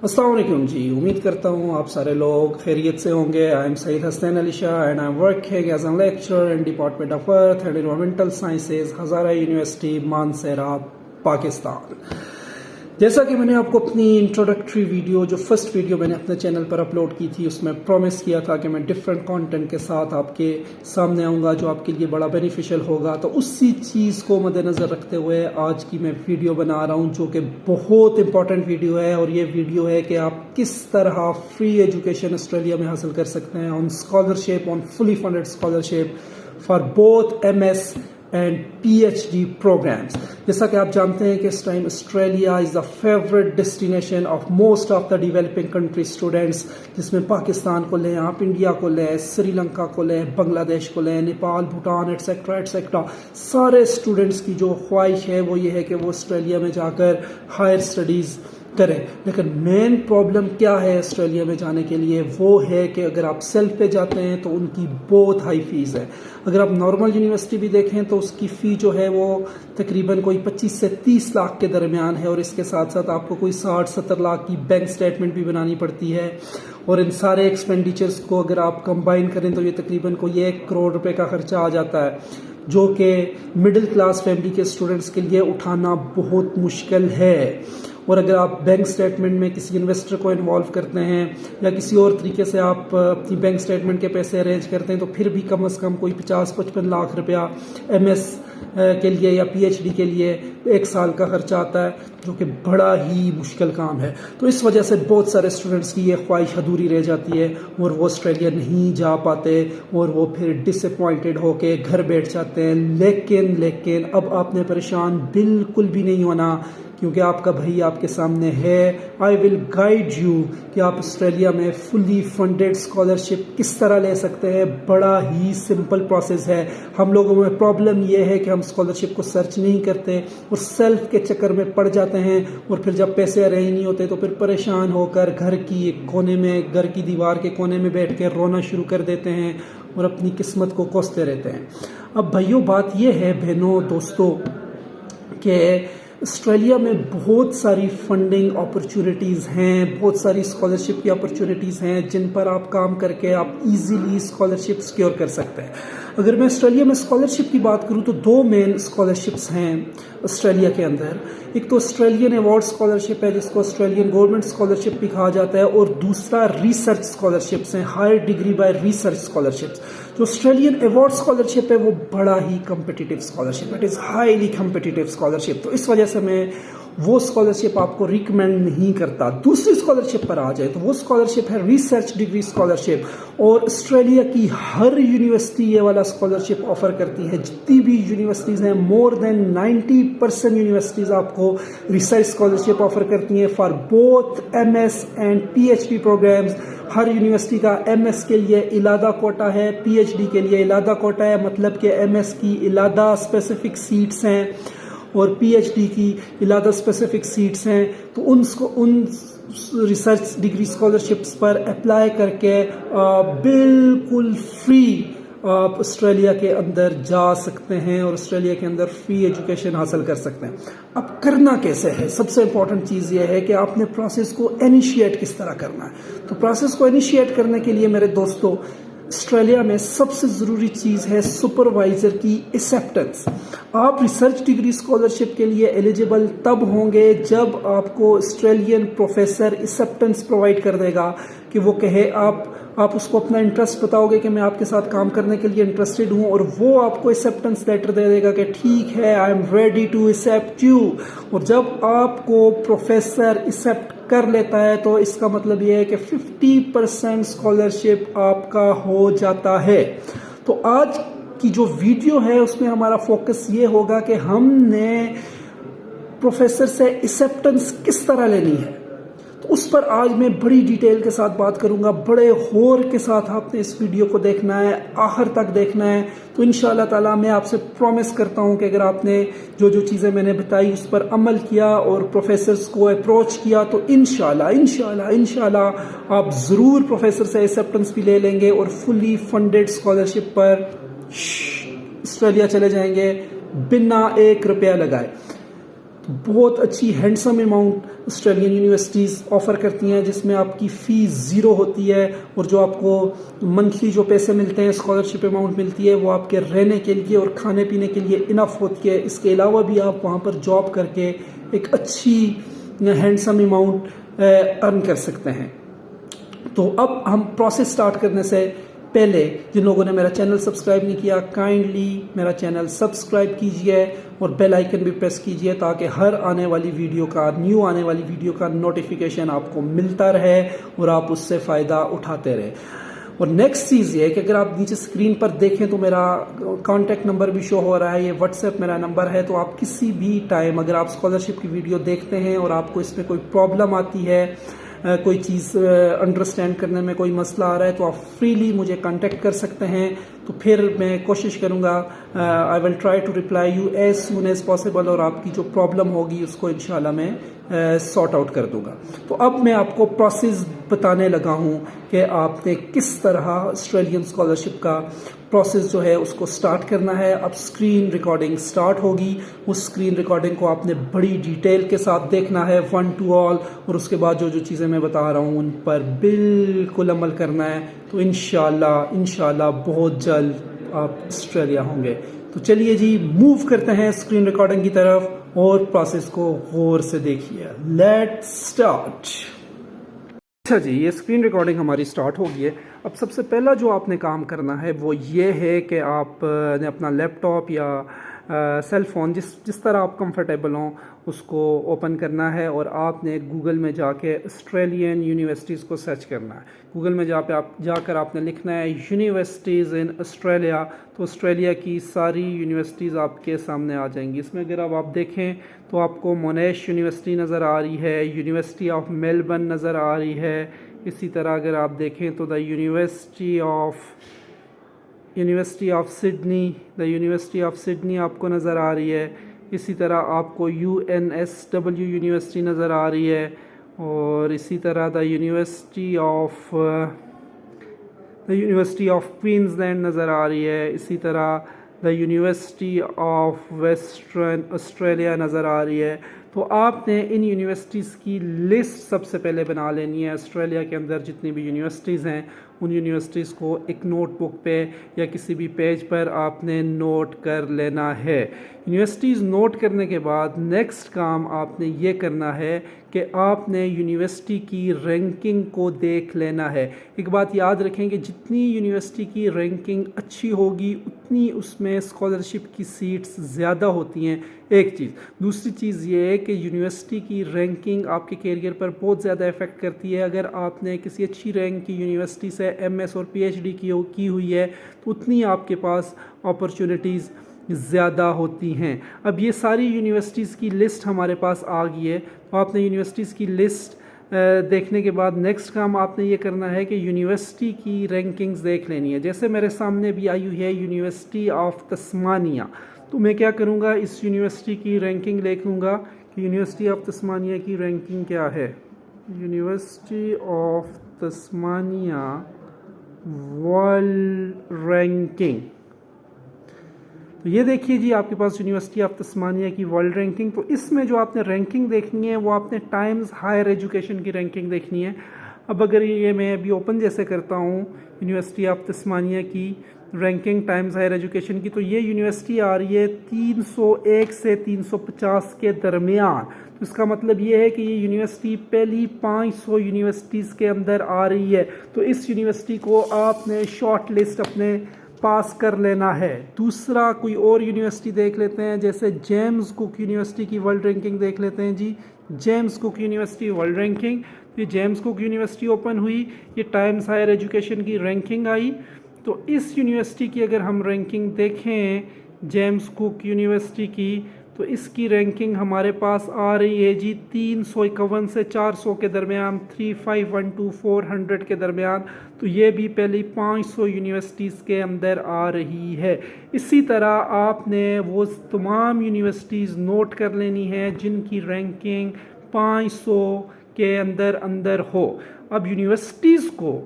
अस्सलाम वालेकुम जी। उम्मीद करता हूँ आप सारे लोग खैरियत से होंगे। I am Saeed Hasan Ali Shah and I am working as an lecturer in department of earth and environmental sciences, Hazara university, Mansehra, Pakistan. जैसा कि मैंने आपको अपनी इंट्रोडक्टरी वीडियो, जो फर्स्ट वीडियो मैंने अपने चैनल पर अपलोड की थी, उसमें प्रॉमिस किया था कि मैं डिफरेंट कंटेंट के साथ आपके सामने आऊँगा जो आपके लिए बड़ा बेनिफिशियल होगा। तो उसी चीज़ को मद्देनज़र रखते हुए आज की मैं वीडियो बना रहा हूँ, जो कि बहुत इंपॉर्टेंट वीडियो है। और ये वीडियो है कि आप किस तरह फ्री एजुकेशन ऑस्ट्रेलिया में हासिल कर सकते हैं on scholarship, on fully funded scholarship for both MS and PhD programs. जैसा कि आप जानते हैं कि इस time Australia is the favourite destination of most of the developing country students, जिसमें पाकिस्तान को लें, आप इंडिया को लें, श्रीलंका को लें, बांग्लादेश को लें, नेपाल, भूटान एटसेट्रा एटसेट्रा। सारे स्टूडेंट्स की जो ख्वाहिश है वो ये है कि वो ऑस्ट्रेलिया में जाकर हायर स्टडीज़ करें। लेकिन मेन प्रॉब्लम क्या है ऑस्ट्रेलिया में जाने के लिए, वो है कि अगर आप सेल्फ पे जाते हैं तो उनकी बहुत हाई फीस है। अगर आप नॉर्मल यूनिवर्सिटी भी देखें तो उसकी फ़ी जो है वो तकरीबन कोई 25 से 30 लाख के दरमियान है। और इसके साथ साथ आपको कोई 60-70 लाख की बैंक स्टेटमेंट भी बनानी पड़ती है। और इन सारे एक्सपेंडिचर्स को अगर आप कंबाइन करें तो ये तकरीबन कोई 1 करोड़ रुपए का खर्चा आ जाता है, जो कि मिडिल क्लास फैमिली के स्टूडेंट्स के लिए उठाना बहुत मुश्किल है। और अगर आप बैंक स्टेटमेंट में किसी इन्वेस्टर को इन्वॉल्व करते हैं या किसी और तरीके से आप अपनी बैंक स्टेटमेंट के पैसे अरेंज करते हैं तो फिर भी कम से कम कोई 50-55 लाख रुपया MS के लिए या PhD के लिए 1 साल का खर्चा आता है, जो कि बड़ा ही मुश्किल काम है। तो इस वजह से बहुत सारे स्टूडेंट्स की ये ख्वाहिश अधूरी रह जाती है और वो ऑस्ट्रेलिया नहीं जा पाते और वो फिर डिसअपॉइंटेड होके घर बैठ जाते हैं। लेकिन अब आपने परेशान बिल्कुल भी नहीं होना, क्योंकि आपका भाई आपके सामने है। आई विल गाइड यू कि आप ऑस्ट्रेलिया में फुली फंडेड स्कॉलरशिप किस तरह ले सकते हैं। बड़ा ही सिंपल प्रोसेस है। हम लोगों में प्रॉब्लम यह है कि हम स्कॉलरशिप को सर्च नहीं करते और सेल्फ के चक्कर में पड़ जाते हैं। और फिर जब पैसे अरेंज नहीं होते तो फिर परेशान होकर घर की एक कोने में, घर की दीवार के कोने में बैठ कर रोना शुरू कर देते हैं और अपनी किस्मत को कोसते रहते हैं। अब भाइयों, बात यह है, बहनों, दोस्तों, कि ऑस्ट्रेलिया में बहुत सारी फंडिंग अपॉर्चुनिटीज़ हैं, बहुत सारी स्कॉलरशिप की अपॉर्चुनिटीज़ हैं जिन पर आप काम करके आप इजीली स्कॉलरशिप सिक्योर कर सकते हैं। अगर मैं ऑस्ट्रेलिया में स्कॉलरशिप की बात करूं तो 2 मेन स्कॉलरशिप्स हैं ऑस्ट्रेलिया के अंदर। एक तो ऑस्ट्रेलियन अवार्ड स्कॉलरशिप है, जिसको ऑस्ट्रेलियन गवर्नमेंट स्कॉलरशिप भी कहा जाता है, और दूसरा रिसर्च स्कॉलरशिप्स हैं, higher degree by research scholarships. जो ऑस्ट्रेलियन अवार्ड स्कॉलरशिप है वो बड़ा ही competitive scholarship, it is highly competitive scholarship. तो इस वजह से मैं वो स्कॉलरशिप आपको रिकमेंड नहीं करता। दूसरी स्कॉलरशिप पर आ जाए तो वो स्कॉलरशिप है रिसर्च डिग्री स्कॉलरशिप, और ऑस्ट्रेलिया की हर यूनिवर्सिटी ये वाला स्कॉलरशिप ऑफर करती है। जितनी भी यूनिवर्सिटीज़ हैं, मोर देन 90% यूनिवर्सिटीज़ आपको रिसर्च स्कॉलरशिप ऑफर करती हैं for both MS and PhD programs. हर यूनिवर्सिटी का MS के लिए इलादा कोटा है, PhD के लिए इलादा कोटा है, मतलब कि MS की इलादा स्पेसिफिक सीट्स हैं और PhD की इलादा स्पेसिफिक सीट्स हैं। तो उन रिसर्च डिग्री स्कॉलरशिप्स पर अप्लाई करके बिल्कुल फ्री आप ऑस्ट्रेलिया के अंदर जा सकते हैं और ऑस्ट्रेलिया के अंदर फ्री एजुकेशन हासिल कर सकते हैं। अब करना कैसे है? सबसे इंपॉर्टेंट चीज़ ये है कि आपने प्रोसेस को इनिशिएट किस तरह करना है। तो प्रोसेस को इनिशिएट करने के लिए मेरे दोस्तों, ऑस्ट्रेलिया में सबसे ज़रूरी चीज़ है सुपरवाइज़र की एक्सेप्टेंस। आप रिसर्च डिग्री स्कॉलरशिप के लिए एलिजिबल तब होंगे जब आपको ऑस्ट्रेलियन प्रोफेसर एक्सेप्टेंस प्रोवाइड कर देगा कि वो कहे आप उसको अपना इंटरेस्ट बताओगे कि मैं आपके साथ काम करने के लिए इंटरेस्टेड हूँ, और वो आपको एक्सेप्टेंस लेटर दे देगा कि ठीक है, I am ready to accept you. और जब आपको प्रोफेसर एक्सेप्ट कर लेता है तो इसका मतलब ये है कि 50% स्कॉलरशिप आपका हो जाता है। तो आज की जो वीडियो है उसमें हमारा फोकस ये होगा कि हमने प्रोफेसर से एक्सेप्टेंस किस तरह लेनी है। तो उस पर आज मैं बड़ी डिटेल के साथ बात करूंगा। बड़े गौर के साथ आपने इस वीडियो को देखना है, आखिर तक देखना है। तो इंशाअल्लाह ताला मैं आपसे प्रॉमिस करता हूं कि अगर आपने जो चीज़ें मैंने बताई उस पर अमल किया और प्रोफेसर्स को अप्रोच किया तो इंशाअल्लाह आप ज़रूर प्रोफेसर से एक्सेप्टेंस भी ले लेंगे और फुली फंडेड स्कॉलरशिप पर ऑस्ट्रेलिया चले जाएंगे बिना 1 रुपया लगाए। तो बहुत अच्छी handsome amount Australian universities offer करती हैं, जिसमें आपकी फ़ीस ज़ीरो होती है और जो आपको मंथली जो पैसे मिलते हैं, स्कॉलरशिप अमाउंट मिलती है, वो आपके रहने के लिए और खाने पीने के लिए इनफ होती है। इसके अलावा भी आप वहाँ पर जॉब करके एक अच्छी हैंडसम अमाउंट अर्न कर सकते हैं। तो अब हम प्रोसेस स्टार्ट करने से पहले जिन लोगों ने मेरा चैनल सब्सक्राइब नहीं किया, काइंडली मेरा चैनल सब्सक्राइब कीजिए और बेल आइकन भी प्रेस कीजिए, ताकि हर आने वाली वीडियो का, न्यू आने वाली वीडियो का नोटिफिकेशन आपको मिलता रहे और आप उससे फ़ायदा उठाते रहे। और नेक्स्ट चीज़ ये है कि अगर आप नीचे स्क्रीन पर देखें तो मेरा कॉन्टैक्ट नंबर भी शो हो रहा है, ये व्हाट्सएप मेरा नंबर है। तो आप किसी भी टाइम अगर आप स्कॉलरशिप की वीडियो देखते हैं और आपको इसमें कोई प्रॉब्लम आती है, कोई चीज़ अंडरस्टैंड करने में कोई मसला आ रहा है, तो आप फ्रीली मुझे कांटेक्ट कर सकते हैं। तो फिर मैं कोशिश करूँगा, I will try to reply you as soon as possible, और आपकी जो प्रॉब्लम होगी उसको इंशाल्लाह मैं सॉर्ट आउट कर दूंगा। तो अब मैं आपको प्रोसेस बताने लगा हूँ कि आपने किस तरह ऑस्ट्रेलियन स्कॉलरशिप का प्रोसेस जो है उसको स्टार्ट करना है। अब स्क्रीन रिकॉर्डिंग स्टार्ट होगी। उस स्क्रीन रिकॉर्डिंग को आपने बड़ी डिटेल के साथ देखना है, 1 to all, और उसके बाद जो जो चीज़ें मैं बता रहा हूँ उन पर बिल्कुल अमल करना है। तो इंशाल्लाह बहुत जल्द आप ऑस्ट्रेलिया होंगे। तो चलिए जी, मूव करते हैं स्क्रीन रिकॉर्डिंग की तरफ और प्रोसेस को गौर से देखिए। Let's start. अच्छा जी, ये स्क्रीन रिकॉर्डिंग हमारी स्टार्ट हो गई है। अब सबसे पहला जो आपने काम करना है वो ये है कि आपने अपना लैपटॉप या सेल फ़ोन, जिस तरह आप कंफर्टेबल हों, उसको ओपन करना है और आपने गूगल में जाके ऑस्ट्रेलियन यूनिवर्सिटीज़ को सर्च करना है। गूगल में जाकर आपने लिखना है यूनिवर्सिटीज़ इन ऑस्ट्रेलिया। तो ऑस्ट्रेलिया की सारी यूनिवर्सिटीज़ आपके सामने आ जाएंगी। इसमें अगर अब आप देखें तो आपको मोनेश यूनिवर्सिटी नज़र आ रही है, यूनिवर्सिटी ऑफ मेलबर्न नज़र आ रही है। इसी तरह अगर आप देखें तो द यूनिवर्सिटी ऑफ सिडनी आपको नज़र आ रही है। इसी तरह आपको UNSW यूनिवर्सिटी नज़र आ रही है, और इसी तरह द यूनिवर्सिटी ऑफ क्वींसलैंड नज़र आ रही है। इसी तरह the university of western Australia नज़र आ रही है। तो आपने इन यूनिवर्सिटीज़ की लिस्ट सबसे पहले बना लेनी है। ऑस्ट्रेलिया के अंदर जितनी भी यूनिवर्सिटीज़ हैं, उन यूनिवर्सिटीज़ को एक नोटबुक पे या किसी भी पेज पर आपने नोट कर लेना है। यूनिवर्सिटीज़ नोट करने के बाद नेक्स्ट काम आपने ये करना है कि आपने यूनिवर्सिटी की रैंकिंग को देख लेना है। एक बात याद रखें कि जितनी यूनिवर्सिटी की रैंकिंग अच्छी होगी उतनी उसमें स्कॉलरशिप की सीट्स ज़्यादा होती हैं, एक चीज़। दूसरी चीज़ ये है कि यूनिवर्सिटी की रैंकिंग आपके कैरियर पर बहुत ज़्यादा इफ़ेक्ट करती है। अगर आपने किसी अच्छी रैंक की यूनिवर्सिटी से MS और PhD की हुई है तो उतनी आपके पास अपॉर्चुनिटीज़ ज़्यादा होती हैं। अब ये सारी यूनिवर्सिटीज़ की लिस्ट हमारे पास आ गई है। तो आपने यूनिवर्सिटीज़ की लिस्ट देखने के बाद नेक्स्ट काम आपने ये करना है कि यूनिवर्सिटी की रैंकिंग्स देख लेनी है। जैसे मेरे सामने भी आई हुई है यूनिवर्सिटी ऑफ तस्मानिया, तो मैं क्या करूँगा, इस यूनिवर्सिटी की रैंकिंग देख लूँगा कि यूनिवर्सिटी ऑफ तस्मानिया की रैंकिंग क्या है। University of Tasmania world ranking, तो ये देखिए जी, आपके पास यूनिवर्सिटी ऑफ तस्मानिया की वर्ल्ड रैंकिंग। तो इसमें जो आपने रैंकिंग देखनी है वो आपने टाइम्स हायर एजुकेशन की रैंकिंग देखनी है। अब अगर ये मैं अभी ओपन जैसे करता हूँ यूनिवर्सिटी ऑफ तस्मानिया की रैंकिंग टाइम्स हायर एजुकेशन की, तो ये यूनिवर्सिटी आ रही है 301 से 350 के दरमियान। तो इसका मतलब ये है कि ये यूनिवर्सिटी पहली 500 यूनिवर्सिटीज़ के अंदर आ रही है। तो इस यूनिवर्सिटी को आपने शॉर्ट लिस्ट अपने पास कर लेना है। दूसरा कोई और यूनिवर्सिटी देख लेते हैं, जैसे जेम्स कुक यूनिवर्सिटी की वर्ल्ड रैंकिंग देख लेते हैं जी। James Cook university world ranking, ये जेम्स कुक यूनिवर्सिटी ओपन हुई, ये टाइम्स हायर एजुकेशन की रैंकिंग आई। तो इस यूनिवर्सिटी की अगर हम रैंकिंग देखें जेम्स कुक यूनिवर्सिटी की, तो इसकी रैंकिंग हमारे पास आ रही है जी 351 से 400 के दरमियान, 3512 400 के दरमियान। तो ये भी पहली 500 यूनिवर्सिटीज़ के अंदर आ रही है। इसी तरह आपने वो तमाम यूनिवर्सिटीज़ नोट कर लेनी है जिनकी रैंकिंग 500 के अंदर हो। अब यूनिवर्सिटीज़ को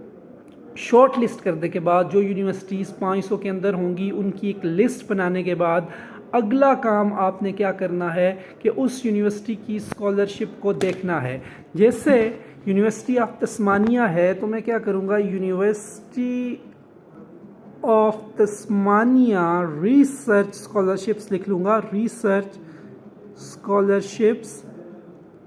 शॉर्ट लिस्ट करने के बाद जो यूनिवर्सिटीज़ 500 के अंदर होंगी उनकी एक लिस्ट बनाने के बाद अगला काम आपने क्या करना है कि उस यूनिवर्सिटी की स्कॉलरशिप को देखना है। जैसे यूनिवर्सिटी ऑफ तस्मानिया है तो मैं क्या करूँगा, university of Tasmania research scholarships लिख लूँगा, रिसर्च स्कॉलरशिप्स।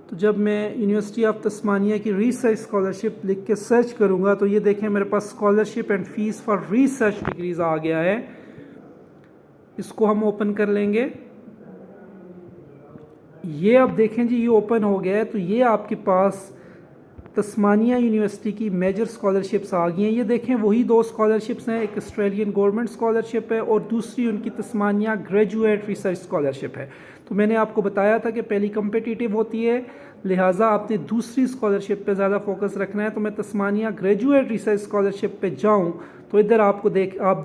तो जब मैं यूनिवर्सिटी ऑफ तस्मानिया की रिसर्च स्कॉलरशिप लिख के सर्च करूँगा तो ये देखें मेरे पास scholarship and fees for research degrees आ गया है। इसको हम ओपन कर लेंगे। ये अब देखें जी, ये ओपन हो गया है। तो ये आपके पास तस्मानिया यूनिवर्सिटी की मेजर स्कॉलरशिप्स आ गई हैं। ये देखें वही दो स्कॉलरशिप्स हैं, एक ऑस्ट्रेलियन गवर्नमेंट स्कॉलरशिप है और दूसरी उनकी तस्मानिया ग्रेजुएट रिसर्च स्कॉलरशिप है। तो मैंने आपको बताया था कि पहली कम्पिटिटिव होती है, लिहाजा आपने दूसरी स्कॉलरशिप पे ज़्यादा फोकस रखना है। तो मैं तस्मानिया ग्रेजुएट रिसर्च स्कॉलरशिप पे जाऊं तो इधर आप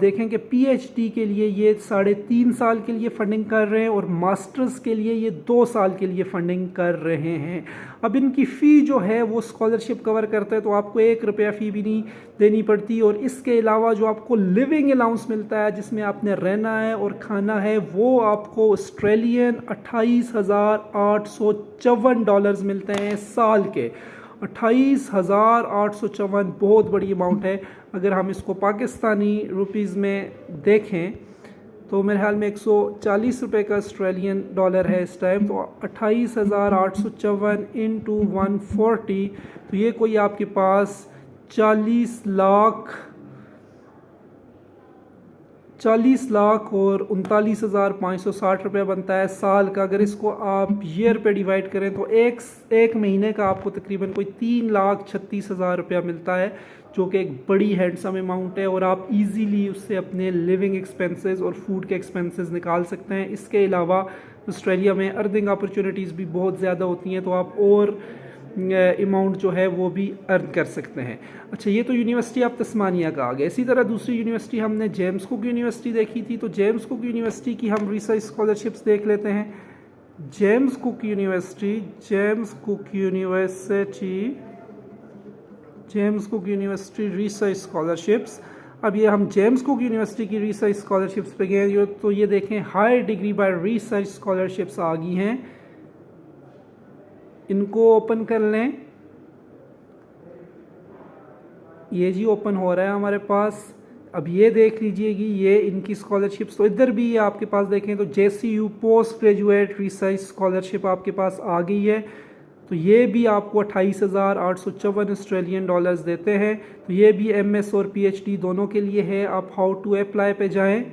देखें कि पीएचडी के लिए ये 3.5 साल के लिए फंडिंग कर रहे हैं और मास्टर्स के लिए ये 2 साल के लिए फंडिंग कर रहे हैं। अब इनकी फ़ी जो है वो स्कॉलरशिप कवर करता है, तो आपको 1 रुपया फ़ी भी नहीं देनी पड़ती। और इसके अलावा जो आपको लिविंग अलाउंस मिलता है जिसमें आपने रहना है और खाना है, वो आपको ऑस्ट्रेलियन $28,854 मिलते हैं साल के। 28,854 बहुत बड़ी अमाउंट है। अगर हम इसको पाकिस्तानी रुपीज़ में देखें तो मेरे ख्याल में 140 रुपये का ऑस्ट्रेलियन डॉलर है इस टाइम। तो 28,854 इंटू 140, तो ये कोई आपके पास 40 लाख और 39,560 रुपये बनता है साल का। अगर इसको आप ईयर पे डिवाइड करें तो एक महीने का आपको तकरीबन कोई 3,36,000 रुपया मिलता है, जो कि एक बड़ी हैंडसम अमाउंट है। और आप इजीली उससे अपने लिविंग एक्सपेंसेस और फूड के एक्सपेंसेस निकाल सकते हैं। इसके अलावा ऑस्ट्रेलिया में अर्निंग अपॉर्चुनिटीज़ भी बहुत ज़्यादा होती हैं, तो आप और अमाउंट जो है वो भी अर्न कर सकते हैं। अच्छा, ये तो यूनिवर्सिटी ऑफ तस्मानिया का आ गया। इसी तरह दूसरी यूनिवर्सिटी हमने जेम्स कुक यूनिवर्सिटी देखी थी, तो जेम्स कुक यूनिवर्सिटी की हम रिसर्च स्कॉलरशिप्स देख लेते हैं। James Cook university research scholarships. अब ये हम जेम्स कुक यूनिवर्सिटी की रिसर्च स्कॉलरशिप्स पे गए तो ये देखें higher degree by research scholarships आ गई हैं। इनको ओपन कर लें। ये जी ओपन हो रहा है हमारे पास। अब ये देख लीजिएगी ये इनकी स्कॉलरशिप्स। तो इधर भी ये आपके पास देखें तो JCU post graduate research scholarship आपके पास आ गई है। तो ये भी आपको 28,854 ऑस्ट्रेलियन डॉलर्स देते हैं। तो ये भी MS और PhD दोनों के लिए है। आप हाउ टू अप्लाई पे जाएं।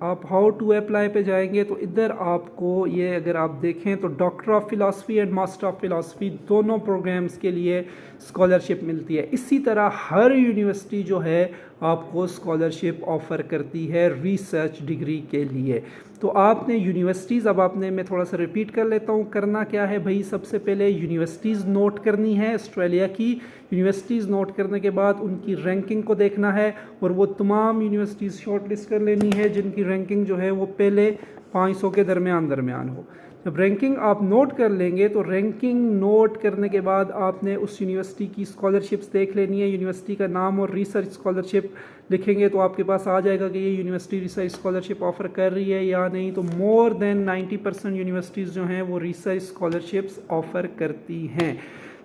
आप हाउ टू अप्लाई पे जाएंगे तो इधर आपको ये अगर आप देखें तो doctor of philosophy and master of philosophy दोनों प्रोग्राम्स के लिए स्कॉलरशिप मिलती है। इसी तरह हर यूनिवर्सिटी जो है आपको स्कॉलरशिप ऑफ़र करती है रिसर्च डिग्री के लिए। तो आपने यूनिवर्सिटीज़, अब आपने, मैं थोड़ा सा रिपीट कर लेता हूँ, करना क्या है भाई, सबसे पहले यूनिवर्सिटीज़ नोट करनी है। ऑस्ट्रेलिया की यूनिवर्सिटीज़ नोट करने के बाद उनकी रैंकिंग को देखना है और वो तमाम यूनिवर्सिटीज़ शॉर्ट लिस्ट कर लेनी है जिनकी रैंकिंग जो है वो पहले 500 के दरमियान हो। जब रैंकिंग आप नोट कर लेंगे तो रैंकिंग नोट करने के बाद आपने उस यूनिवर्सिटी की स्कॉलरशिप्स देख लेनी है। यूनिवर्सिटी का नाम और रिसर्च स्कॉलरशिप लिखेंगे तो आपके पास आ जाएगा कि ये यूनिवर्सिटी रिसर्च स्कॉलरशिप ऑफ़र कर रही है या नहीं। तो मोर देन 90% यूनिवर्सिटीज़ जो हैं वो रिसर्च स्कॉलरशिप्स ऑफ़र करती हैं।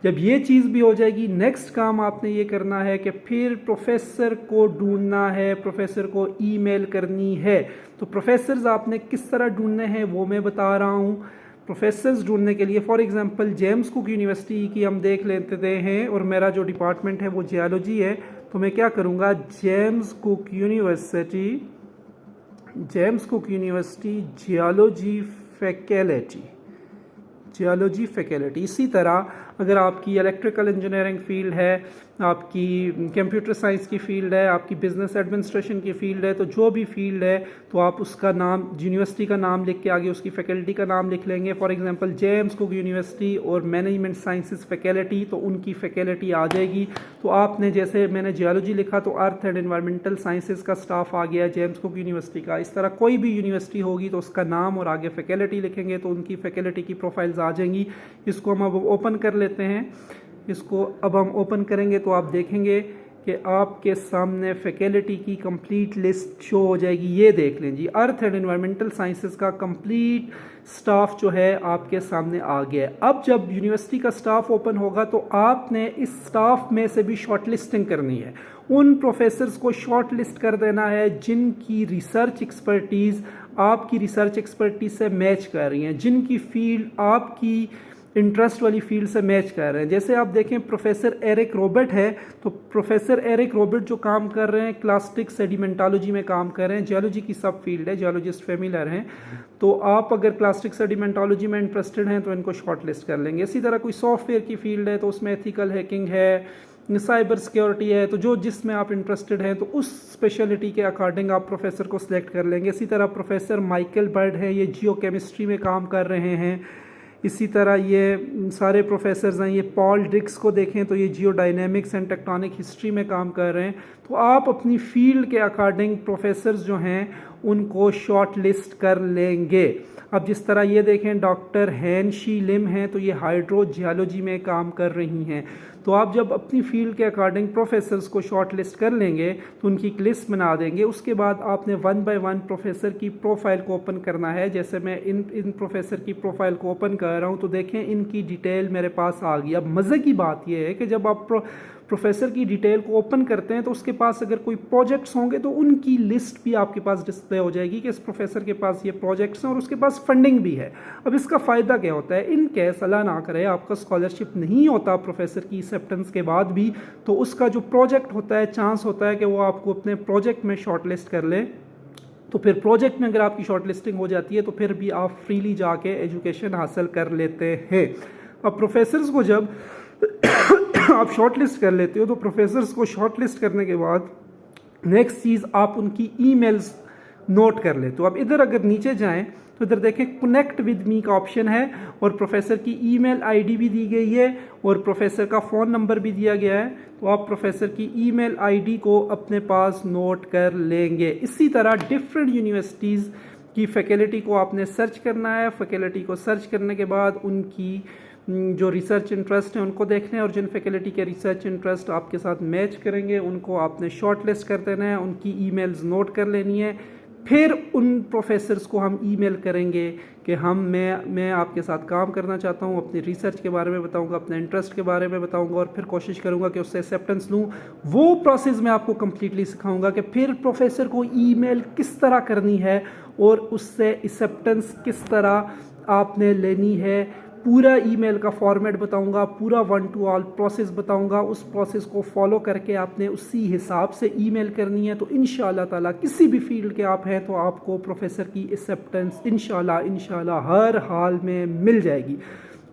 जब ये चीज़ भी हो जाएगी, नेक्स्ट काम आपने ये करना है कि फिर प्रोफेसर को ढूंढना है, प्रोफेसर को ईमेल करनी है। तो प्रोफेसर्स आपने किस तरह ढूंढने हैं वो मैं बता रहा हूँ। प्रोफेसर्स ढूंढने के लिए for example James Cook university की हम देख लेते हैं और मेरा जो डिपार्टमेंट है वो जियोलॉजी है। तो मैं क्या करूँगा, James Cook university geology faculty. इसी तरह अगर आपकी इलेक्ट्रिकल इंजीनियरिंग फील्ड है, आपकी कंप्यूटर साइंस की फील्ड है, आपकी बिजनेस एडमिनिस्ट्रेशन की फील्ड है, तो जो भी फील्ड है तो आप उसका नाम, यूनिवर्सिटी का नाम लिख के आगे उसकी फैकल्टी का नाम लिख लेंगे। For example James Cook university और मैनेजमेंट साइंसेस फैकल्टी, तो उनकी फैकल्टी आ जाएगी। तो आपने, जैसे मैंने जियोलॉजी लिखा तो अर्थ एंड एनवायरमेंटल साइंसेस का स्टाफ आ गया जेम्स कुक यूनिवर्सिटी का। इस तरह कोई भी यूनिवर्सिटी होगी तो उसका नाम और आगे फैकल्टी लिखेंगे तो उनकी फैकल्टी की प्रोफाइल्स आ जाएंगी। इसको हम अब ओपन कर लेते हैं। इसको अब हम ओपन करेंगे तो आप देखेंगे कि आपके सामने फैकल्टी की कंप्लीट लिस्ट शो हो जाएगी। ये देख लें जी, अर्थ एंड एनवायरमेंटल साइंसेज का कंप्लीट स्टाफ जो है आपके सामने आ गया है। अब जब यूनिवर्सिटी का स्टाफ ओपन होगा तो आपने इस स्टाफ में से भी शॉर्ट लिस्टिंग करनी है। उन प्रोफेसर्स को शॉर्ट लिस्ट कर देना है जिनकी रिसर्च एक्सपर्टीज़ आपकी रिसर्च एक्सपर्टीज से मैच कर रही हैं, जिनकी फील्ड आपकी इंटरेस्ट वाली फील्ड से मैच कर रहे हैं। जैसे आप देखें प्रोफेसर एरिक रॉबर्ट है, तो प्रोफेसर एरिक रॉबर्ट जो काम कर रहे हैं क्लास्टिक सेडिमेंटोलॉजी में काम कर रहे हैं, जियोलॉजी की सब फील्ड है, जियोलॉजिस्ट फेमिलियर हैं। तो आप अगर क्लास्टिक सेडिमेंटोलॉजी में इंटरेस्टेड हैं तो इनको शॉर्ट लिस्ट कर लेंगे। इसी तरह कोई सॉफ्टवेयर की फील्ड है तो उसमें एथिकल हैकिंग है, साइबर सिक्योरिटी है, तो जो जिसमें आप इंटरेस्टेड हैं तो उस स्पेशलिटी के अकॉर्डिंग आप प्रोफेसर को सिलेक्ट कर लेंगे। इसी तरह प्रोफेसर माइकल बर्ड है, ये जियो केमिस्ट्री में काम कर रहे हैं। इसी तरह ये सारे प्रोफेसर्स हैं, ये पॉल ड्रिक्स को देखें तो ये जियो डायनेमिक्स एंड टेक्टोनिक हिस्ट्री में काम कर रहे हैं। तो आप अपनी फील्ड के अकॉर्डिंग प्रोफेसर्स जो हैं उनको शॉर्ट लिस्ट कर लेंगे। अब जिस तरह ये देखें डॉक्टर हैन शी लिम हैं, तो ये हाइड्रोजियोलॉजी में काम कर रही हैं। तो आप जब अपनी फील्ड के अकॉर्डिंग प्रोफेसर्स को शॉर्ट लिस्ट कर लेंगे तो उनकी एक लिस्ट बना देंगे। उसके बाद आपने 1 बाय 1 प्रोफेसर की प्रोफाइल को ओपन करना है। जैसे मैं इन प्रोफेसर की प्रोफाइल को ओपन कर रहा हूँ तो देखें इनकी डिटेल मेरे पास आ गई। अब मज़े की बात यह है कि जब आप प्रोफेसर की डिटेल को ओपन करते हैं तो उसके पास अगर कोई प्रोजेक्ट्स होंगे तो उनकी लिस्ट भी आपके पास डिस्प्ले हो जाएगी कि इस प्रोफेसर के पास ये प्रोजेक्ट्स हैं और उसके पास फंडिंग भी है। अब इसका फ़ायदा क्या होता है, इन केस अल्लाह ना करे आपका स्कॉलरशिप नहीं होता प्रोफेसर की एक्सेप्टेंस के बाद भी, तो उसका जो प्रोजेक्ट होता है चांस होता है कि वो आपको अपने प्रोजेक्ट में शॉर्ट लिस्ट कर ले। तो फिर प्रोजेक्ट में अगर आपकी शॉर्ट लिस्टिंग हो जाती है तो फिर भी आप फ्रीली जाके एजुकेशन हासिल कर लेते हैं। अब प्रोफेसर्स को जब आप शॉर्ट लिस्ट कर लेते हो तो प्रोफेसर्स को शॉर्ट लिस्ट करने के बाद नेक्स्ट चीज़ आप उनकी ईमेल्स नोट कर लेते हो। अब इधर अगर नीचे जाएं तो इधर देखें कनेक्ट विद मी का ऑप्शन है और प्रोफेसर की ईमेल आईडी भी दी गई है और प्रोफेसर का फ़ोन नंबर भी दिया गया है। तो आप प्रोफेसर की ईमेल आईडी को अपने पास नोट कर लेंगे। इसी तरह डिफरेंट यूनिवर्सिटीज़ की फैकल्टी को आपने सर्च करना है। फैकल्टी को सर्च करने के बाद उनकी जो रिसर्च इंटरेस्ट है उनको देखना है और जिन फैकल्टी के रिसर्च इंटरेस्ट आपके साथ मैच करेंगे उनको आपने शॉर्ट लिस्ट कर देना है, उनकी ईमेल्स नोट कर लेनी है। फिर उन प्रोफेसर्स को हम ईमेल करेंगे कि मैं आपके साथ काम करना चाहता हूँ, अपनी रिसर्च के बारे में बताऊँगा, अपने इंटरेस्ट के बारे में बताऊँगा और फिर कोशिश करूँगा कि उससे एक्सेप्टेंस लूँ। वो प्रोसेस मैं आपको कम्प्लीटली सिखाऊँगा कि फिर प्रोफेसर को ईमेल किस तरह करनी है और उससे एक्सेप्टेंस किस तरह आपने लेनी है। पूरा ईमेल का फॉर्मेट बताऊंगा, पूरा 1 to all प्रोसेस बताऊंगा। उस प्रोसेस को फॉलो करके आपने उसी हिसाब से ईमेल करनी है। तो इंशाल्लाह ताला किसी भी फील्ड के आप हैं तो आपको प्रोफेसर की एक्सेप्टेंस इंशाल्लाह हर हाल में मिल जाएगी।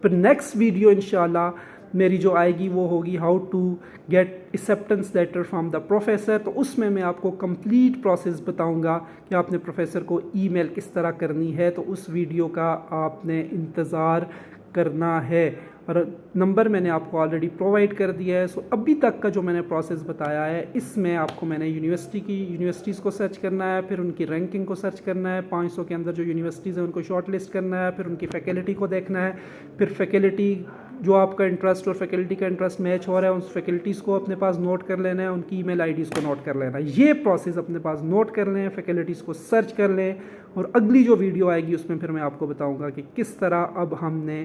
पर नेक्स्ट वीडियो इंशाल्लाह मेरी जो आएगी वो होगी how to get acceptance letter from the professor. तो उसमें मैं आपको कंप्लीट प्रोसेस बताऊंगा कि आपने प्रोफेसर को ईमेल किस तरह करनी है। तो उस वीडियो का आपने इंतज़ार करना है और नंबर मैंने आपको ऑलरेडी प्रोवाइड कर दिया है। सो अभी तक का जो मैंने प्रोसेस बताया है इसमें आपको मैंने यूनिवर्सिटीज़ को सर्च करना है, फिर उनकी रैंकिंग को सर्च करना है, 500 के अंदर जो यूनिवर्सिटीज़ हैं उनको शॉर्ट लिस्ट करना है, फिर उनकी फैकल्टी को देखना है, फिर फैकल्टी जो आपका इंटरेस्ट और फैकल्टी का इंटरेस्ट मैच हो रहा है उस फैकल्टीज़ को अपने पास नोट कर लेना है, उनकी ईमेल आईडीज़ को नोट कर लेना है। ये प्रोसेस अपने पास नोट कर लें, फैकल्टीज़ को सर्च कर लें और अगली जो वीडियो आएगी उसमें फिर मैं आपको बताऊँगा कि किस तरह अब हमने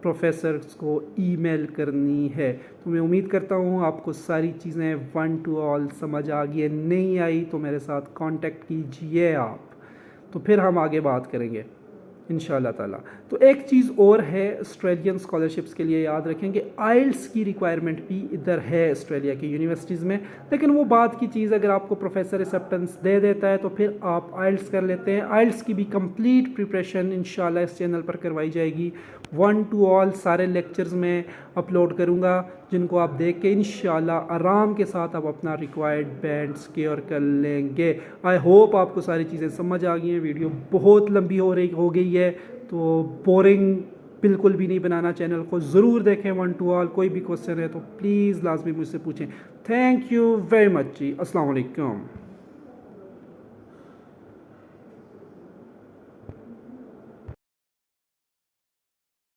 प्रोफेसर्स को ईमेल करनी है। तो मैं उम्मीद करता हूँ आपको सारी चीज़ें 1 to all समझ आ गई है। नहीं आई तो मेरे साथ कांटेक्ट कीजिए आप, तो फिर हम आगे बात करेंगे इंशाल्लाह ताला। तो एक चीज़ और है ऑस्ट्रेलियन स्कॉलरशिप्स के लिए, याद रखें कि आइल्स की रिक्वायरमेंट भी इधर है ऑस्ट्रेलिया की यूनिवर्सिटीज़ में। लेकिन वो बात की चीज़, अगर आपको प्रोफेसर एक्सेप्टेंस दे देता है तो फिर आप आइल्स कर लेते हैं। आइल्स की भी कंप्लीट प्रिपरेशन इंशाल्लाह इस चैनल पर करवाई जाएगी। 1 to all सारे लेक्चर्स में अपलोड करूँगा जिनको आप देख के इंशाल्लाह आराम के साथ आप अपना रिक्वायर्ड बैंड सिक्योर कर लेंगे। आई होप आपको सारी चीज़ें समझ आ गई हैं। वीडियो बहुत लंबी हो गई है तो बोरिंग बिल्कुल भी नहीं बनाना। चैनल को ज़रूर देखें 1 to all। कोई भी क्वेश्चन है तो प्लीज़ लाजमी मुझसे पूछें। थैंक यू वेरी मच जी। अस्सलाम वालेकुम।